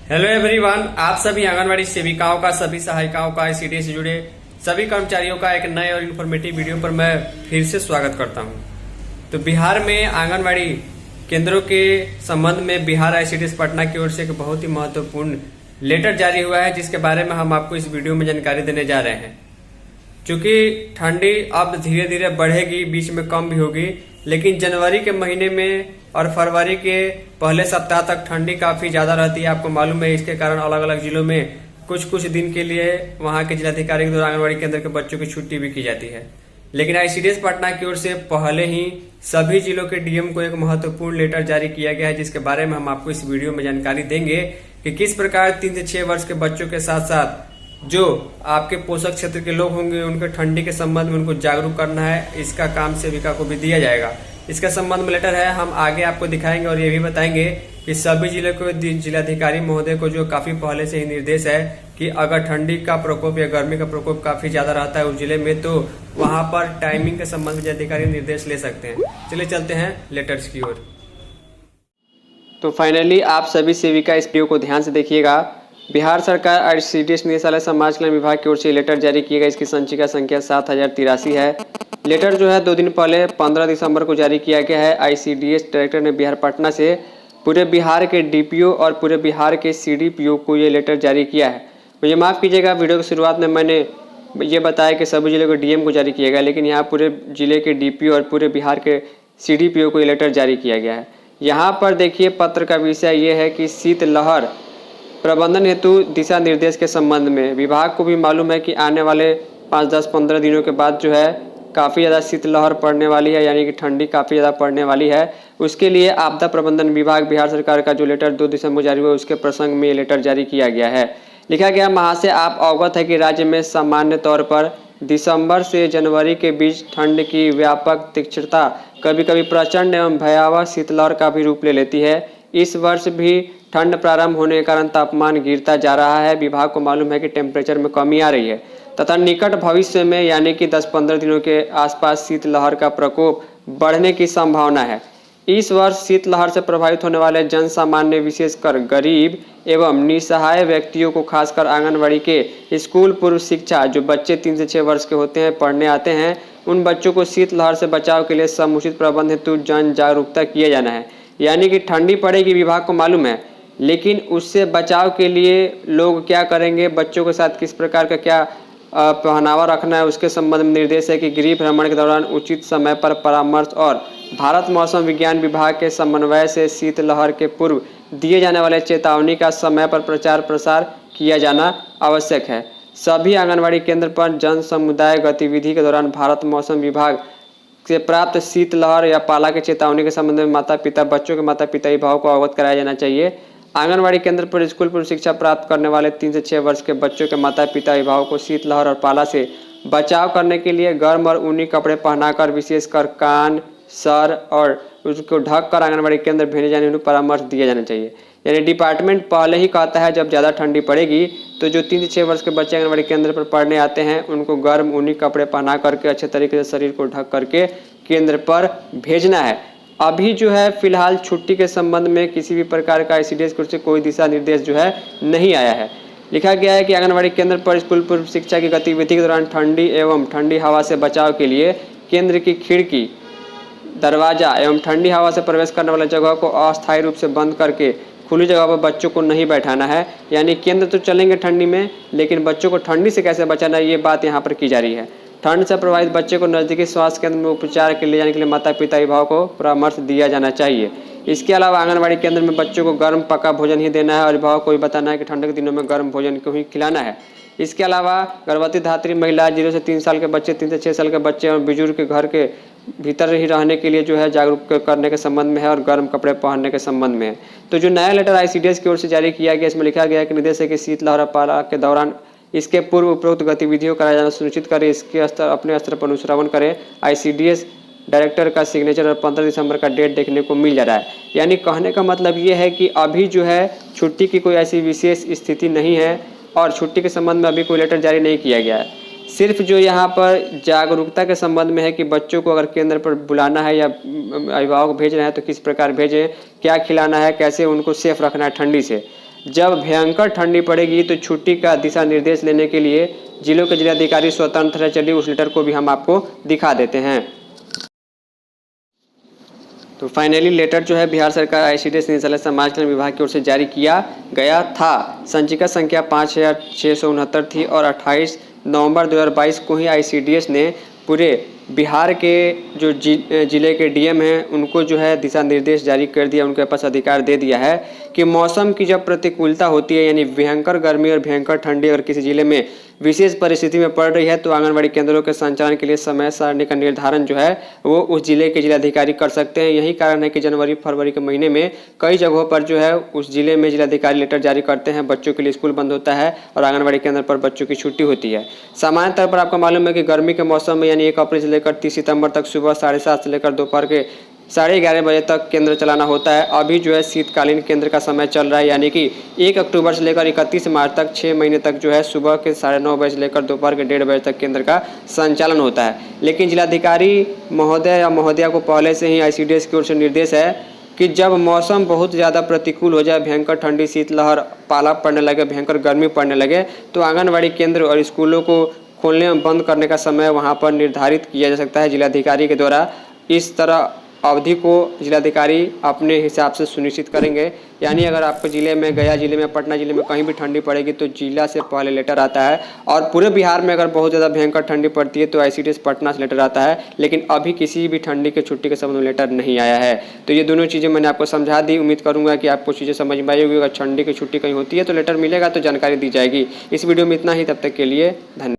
Hello everyone, आप सभी आंगनवाड़ी सेविकाओं का, सभी सहायिकाओं का, आईसीडीएस से जुड़े सभी कर्मचारियों का एक नए और इन्फॉर्मेटिव वीडियो पर मैं फिर से स्वागत करता हूं। तो बिहार में आंगनवाड़ी केंद्रों के संबंध में बिहार आईसीडीएस पटना की ओर से एक बहुत ही महत्वपूर्ण लेटर जारी हुआ है, जिसके बारे में हम आपको इस वीडियो में जानकारी देने जा रहे हैं। क्योंकि ठंडी अब धीरे धीरे बढ़ेगी, बीच में कम भी होगी, लेकिन जनवरी के महीने में और फरवरी के पहले सप्ताह तक ठंडी काफी ज्यादा रहती है। आपको मालूम है, इसके कारण अलग अलग जिलों में कुछ दिन के लिए वहां के जिलाधिकारी के द्वारा आंगनबाड़ी केंद्र के बच्चों की छुट्टी भी की जाती है। लेकिन आईसीडीएस पटना की ओर से पहले ही सभी जिलों के डीएम को एक महत्वपूर्ण लेटर जारी किया गया है, जिसके बारे में हम आपको इस वीडियो में जानकारी देंगे कि किस प्रकार 3 से 6 वर्ष के बच्चों के साथ साथ जो आपके पोषक क्षेत्र के लोग होंगे उनके ठंडी के संबंध में उनको जागरूक करना है। इसका काम सेविका को भी दिया जाएगा। इसका संबंध में लेटर है, हम आगे आपको दिखाएंगे और ये भी बताएंगे कि सभी जिले को जिलाधिकारी महोदय को जो काफी पहले से ही निर्देश है कि अगर ठंडी का प्रकोप या गर्मी का प्रकोप काफी ज्यादा रहता है उस जिले में, तो वहां पर टाइमिंग के संबंध में जिलाधिकारी निर्देश ले सकते हैं। चलिए चलते हैं लेटर्स की ओर। तो फाइनली आप सभी सेविका इस वीडियो को ध्यान से देखिएगा। बिहार सरकार आईसीडीएस निदेशालय समाज कल्याण विभाग की ओर से लेटर जारी किया गया। इसकी संचिका संख्या 7083 है। लेटर जो है 2 दिन पहले 15 दिसंबर को जारी किया गया है। आईसीडीएस डायरेक्टर ने बिहार पटना से पूरे बिहार के डीपीओ और पूरे बिहार के सीडीपीओ को ये लेटर जारी किया है। मुझे माफ़ कीजिएगा, वीडियो की शुरुआत में मैंने ये बताया कि सभी जिले को डीएम को जारी किया गया, लेकिन यहाँ पूरे जिले के डीपीओ और पूरे बिहार के सीडीपीओ को ये लेटर जारी किया गया है। यहाँ पर देखिए, पत्र का विषय ये है कि शीतलहर प्रबंधन हेतु दिशा निर्देश के संबंध में विभाग को भी मालूम है कि आने वाले 5, 10, 15 दिनों के बाद जो है काफ़ी ज़्यादा शीतलहर पड़ने वाली है, यानी कि ठंडी काफ़ी ज़्यादा पड़ने वाली है। उसके लिए आपदा प्रबंधन विभाग बिहार सरकार का जो लेटर 2 दिसंबर जारी हुआ, उसके प्रसंग में ये लेटर जारी किया गया है। लिखा गया, महाशय आप अवगत है कि राज्य में सामान्य तौर पर दिसंबर से जनवरी के बीच ठंड की व्यापक तीक्ष्णता कभी कभी प्रचंड एवं भयावह शीतलहर का भी रूप ले लेती है। इस वर्ष भी ठंड प्रारंभ होने के कारण तापमान गिरता जा रहा है। विभाग को मालूम है कि टेम्परेचर में कमी आ रही है तथा निकट भविष्य में यानी कि 10-15 दिनों के आसपास शीतलहर का प्रकोप बढ़ने की संभावना है। इस वर्ष शीतलहर से प्रभावित होने वाले जन सामान्य, विशेषकर गरीब एवं निसहाय व्यक्तियों को, खासकर आंगनबाड़ी के स्कूल पूर्व शिक्षा जो बच्चे 3 से 6 वर्ष के होते हैं, पढ़ने आते हैं, उन बच्चों को शीतलहर से बचाव के लिए समुचित प्रबंध हेतु जन जागरूकता किया जाना है। यानी कि ठंडी पड़ेगी, विभाग को मालूम है, लेकिन उससे बचाव के लिए लोग क्या करेंगे, बच्चों के साथ किस प्रकार का क्या पहनावा रखना है, उसके संबंध में निर्देश है कि गृह भ्रमण के दौरान उचित समय पर परामर्श और भारत मौसम विज्ञान विभाग के समन्वय से शीतलहर के पूर्व दिए जाने वाले चेतावनी का समय पर प्रचार प्रसार किया जाना आवश्यक है। सभी आंगनबाड़ी केंद्र पर जन समुदाय गतिविधि के दौरान भारत मौसम विभाग से प्राप्त शीतलहर या पाला के चेतावनी के संबंध में माता पिता, बच्चों के माता पिता अभिभावक को अवगत कराया जाना चाहिए। आंगनबाड़ी केंद्र पर स्कूल पूर्व शिक्षा प्राप्त करने वाले 3 से 6 वर्ष के बच्चों के माता पिता अभिभावक को शीतलहर और पाला से बचाव करने के लिए गर्म और ऊनी कपड़े पहनाकर, विशेषकर कान, सर और उसको ढककर आंगनबाड़ी केंद्र भेजे जाने हेतु परामर्श दिया जाना चाहिए। यानी डिपार्टमेंट पहले ही कहता है जब ज़्यादा ठंडी पड़ेगी तो जो 3 से 6 वर्ष के बच्चे आंगनबाड़ी केंद्र पर पढ़ने आते हैं उनको गर्म ऊनी कपड़े पहना करके अच्छे तरीके से शरीर को ढक करके केंद्र पर भेजना है। अभी जो है फिलहाल छुट्टी के संबंध में किसी भी प्रकार का आईसीडीएस की ओर से कोई दिशा निर्देश जो है नहीं आया है। लिखा गया है कि आंगनबाड़ी केंद्र पर स्कूल पूर्व शिक्षा की गतिविधि के दौरान ठंडी एवं ठंडी हवा से बचाव के लिए केंद्र की खिड़की, दरवाजा एवं ठंडी हवा से प्रवेश करने वाले जगह को अस्थायी रूप से बंद करके खुली जगह पर बच्चों को नहीं बैठाना है। यानी केंद्र तो चलेंगे ठंडी में, लेकिन बच्चों को ठंडी से कैसे बचाना है, ये बात यहाँ पर की जा रही है। ठंड से प्रभावित बच्चे को नज़दीकी स्वास्थ्य केंद्र में उपचार के लिए जाने के लिए माता पिता अभिभावक को परामर्श दिया जाना चाहिए। इसके अलावा आंगनबाड़ी केंद्र में बच्चों को गर्म पका भोजन ही देना है और अभिभावक को भी बताना है कि ठंड के दिनों में गर्म भोजन को ही खिलाना है। इसके अलावा गर्भवती धात्री महिला, 0 से 3 साल के बच्चे, 3 से 6 साल के बच्चे और बुजुर्ग के घर के भीतर ही रहने के लिए जो है जागरूक करने के संबंध में है और गर्म कपड़े पहनने के संबंध में है। तो जो नया लेटर आईसीडीएस की ओर से जारी किया गया, इसमें लिखा गया है कि निर्देश है कि शीतलहर पाला के दौरान इसके पूर्व उपरोक्त गतिविधियों कराया जाना सुनिश्चित करें। इसके स्तर अपने स्तर पर अनुश्रवण करें। आईसीडीएस डायरेक्टर का सिग्नेचर और 15 दिसंबर का डेट देखने को मिल जा रहा है। यानी कहने का मतलब ये है कि अभी जो है छुट्टी की कोई ऐसी विशेष स्थिति नहीं है और छुट्टी के संबंध में अभी कोई लेटर जारी नहीं किया गया है। सिर्फ जो यहाँ पर जागरूकता के संबंध में है कि बच्चों को अगर केंद्र पर बुलाना है या अभिभावक भेज रहे हैं तो किस प्रकार भेजें, क्या खिलाना है, कैसे उनको सेफ रखना है ठंडी से। जब भयंकर ठंडी पड़ेगी तो छुट्टी का दिशा निर्देश लेने के लिए जिलों के जिलाधिकारी स्वतंत्र है। चलिए उस लेटर को भी हम आपको दिखा देते हैं। तो फाइनली लेटर जो है बिहार सरकार आईसीडीएस निदेशालय समाज कल्याण विभाग की ओर से जारी किया गया था। संचिका संख्या 5669 थी और 28 नवंबर 2022 को ही आईसीडीएस ने पूरे बिहार के जो जिले के डीएम हैं उनको जो है दिशा निर्देश जारी कर दिया, उनके पास अधिकार दे दिया है कि मौसम की जब प्रतिकूलता होती है यानी भयंकर गर्मी और भयंकर ठंडी अगर किसी जिले में विशेष परिस्थिति में पड़ रही है तो आंगनबाड़ी केंद्रों के संचालन के लिए समय सारणी का निर्धारण जो है वो उस जिले के जिलाधिकारी कर सकते हैं। यही कारण है कि जनवरी फरवरी के महीने में कई जगहों पर जो है उस जिले में जिलाधिकारी लेटर जारी करते हैं। बच्चों के लिए स्कूल बंद होता है और आंगनबाड़ी केंद्र पर बच्चों की छुट्टी होती है। सामान्य तौर पर आपको मालूम है कि गर्मी के मौसम में यानी 1 अप्रैल से लेकर 30 सितंबर तक सुबह 7:30 से लेकर दोपहर के 11:30 बजे तक केंद्र चलाना होता है। अभी जो है शीतकालीन केंद्र का समय चल रहा है यानी कि 1 अक्टूबर से लेकर 31 मार्च तक 6 महीने तक जो है सुबह के 9:30 बजे से लेकर दोपहर के 1:30 बजे तक केंद्र का संचालन होता है। लेकिन जिलाधिकारी महोदय या महोदया को पहले से ही आईसीडीएस की ओर से निर्देश है कि जब मौसम बहुत ज़्यादा प्रतिकूल हो जाए, भयंकर ठंडी शीतलहर, पाला पड़ने लगे, भयंकर गर्मी पड़ने लगे तो आंगनबाड़ी केंद्र और स्कूलों को खोलने और बंद करने का समय वहाँ पर निर्धारित किया जा सकता है जिलाधिकारी के द्वारा। इस तरह अवधि को जिलाधिकारी अपने हिसाब से सुनिश्चित करेंगे। यानी अगर आपके ज़िले में, गया जिले में, पटना जिले में कहीं भी ठंडी पड़ेगी तो जिला से पहले लेटर आता है और पूरे बिहार में अगर बहुत ज़्यादा भयंकर ठंडी पड़ती है तो आईसीडीएस पटना से लेटर आता है। लेकिन अभी किसी भी ठंडी की छुट्टी के संबंध में लेटर नहीं आया है। तो ये दोनों चीज़ें मैंने आपको समझा दी। उम्मीद करूँगा कि आपको चीज़ें समझ में आई होगी। अगर ठंडी की छुट्टी कहीं होती है तो लेटर मिलेगा तो जानकारी दी जाएगी। इस वीडियो में इतना ही, तब तक के लिए धन्यवाद।